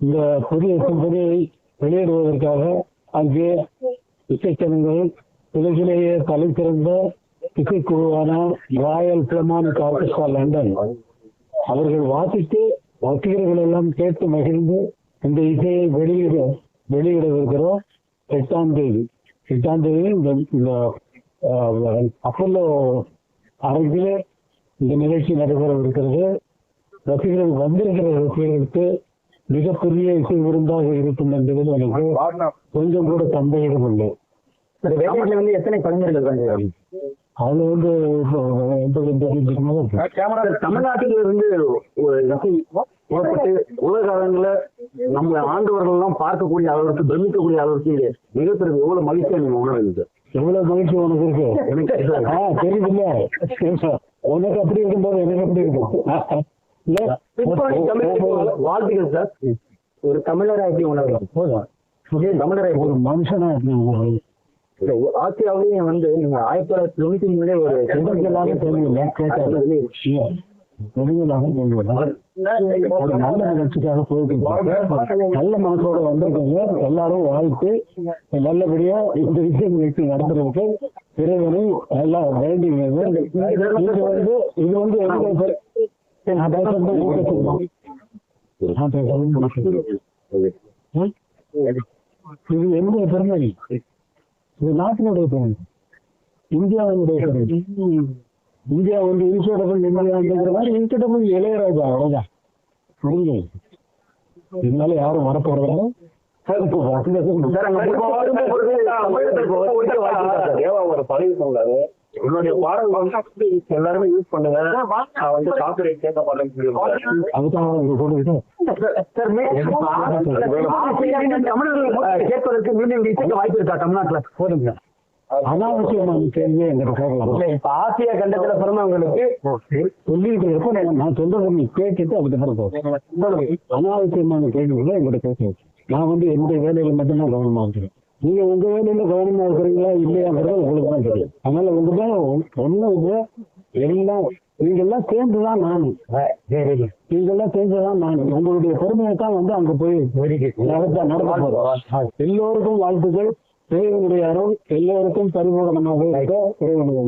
இந்த புதிய சிந்தனையை வெளியிடுவதற்காக அங்கே இசைக்கலைஞர்கள் உலகிலேயே தலை சிறந்த இசைக்குழுவான ராயல் பிலமானிக் ஆர்கெஸ்ட்ரா லண்டன் அவர்கள் வாசித்து ரசிகர்கள் எல்லாம் கேட்டு மகிழ்ந்து இந்த இசையை வெளியிடவிருக்கிறோம். 8ஆம் தேதி இந்த அப்பல்லோ அரங்கிலே இந்த நிகழ்ச்சி நடைபெறவிருக்கிறது. ரசிகர்கள் வந்திருக்கிற ரசிகர்களுக்கு மிகப்பெரிய இசை விருந்தாக இருக்கும் என்பதில் எனக்கு கொஞ்சம் கூட சந்தேகம் இல்லை. எத்தனை கலைஞர்கள் அதுல வந்து தமிழ்நாட்டில் இருந்து புறப்பட்டு உலக அளவுல நம்ம ஆண்டவர்கள் எல்லாம் பார்க்கக்கூடிய அளவுக்கு பிரமிக்கக்கூடிய அளவுக்கு மிகப்பெரிய எவ்வளவு மகிழ்ச்சியா நீங்க உணர்வு எவ்வளவு மகிழ்ச்சி உனக்கு இருக்கு தெரியுதுல்ல. உனக்கு அப்படி இருக்கும்போது எனக்கு அப்படி இருக்கும். வாழ்த்துக்கள் சார். ஒரு தமிழராக உணர்வு தமிழரை ஒரு மனுஷனா ஆசியாவிலேயும் வந்து நீங்க 1993 ஒரு தெலுங்குலாக தெரியல ஒரு நல்ல நிகழ்ச்சிக்காக போயிட்டு நல்ல மனசோட வந்திருக்கீங்க. எல்லாரும் வாழ்த்து நல்லபடியா இந்த விஷயம் நிகழ்ச்சி நடத்துறதுக்கு இறைவனை எல்லாம் வேண்டியது. இது வந்து இது என்னுடைய பெருமை, இது நாட்டினுடைய பெருமை, இந்தியாவினுடைய பெருமை. இந்தியா வந்து இன்சூரபிள் இந்தியாங்கிற மாதிரி இன்சூரபிள் இளையராஜா அவ்வளவுதான். புரியுது. இதனால யாரும் வரப்போறதில்லை. என்னுடைய பாடல் எல்லாருமே யூஸ் பண்ணுங்க. வந்து காப்பிரைட் கேட்க மாட்டேன்னு கேட்பதற்கு மீண்டும் இசைக்க வாய்ப்பு இருக்கா தமிழ்நாட்டுல? போதுங்க. அனாவசியமான கேள்வியே எங்கிட்ட கேட்கலாம். இப்ப ஆசிய கண்டத்துல பிறந்தவங்களுக்கு சொல்லிட்டு இருப்போம். நான் சொல்றது நீ கேட்டுட்டு அதுக்கு அனாவசியமான கேள்விகளை எங்கிட்ட கேட்க. நான் வந்து என்னுடைய வேலையில மட்டும்தான் கவனமா இருக்கிறேன். நீங்க உங்க வேலையில கவனமா இருக்கிறீங்களா இல்லையாங்கிறது உங்களுக்கு தான் தெரியும். அதனால உங்கதான் ஒண்ணு எல்லாம் நீங்கெல்லாம் சேர்ந்துதான் நானும் உங்களுடைய பொறுமையை தான் வந்து அங்க போய் நடத்த போறோம். எல்லோருக்கும் வாழ்த்துக்கள். இறைவனுடைய அருள் எல்லோருக்கும் பரிபூரணமாக இருக்க இறைவனுடைய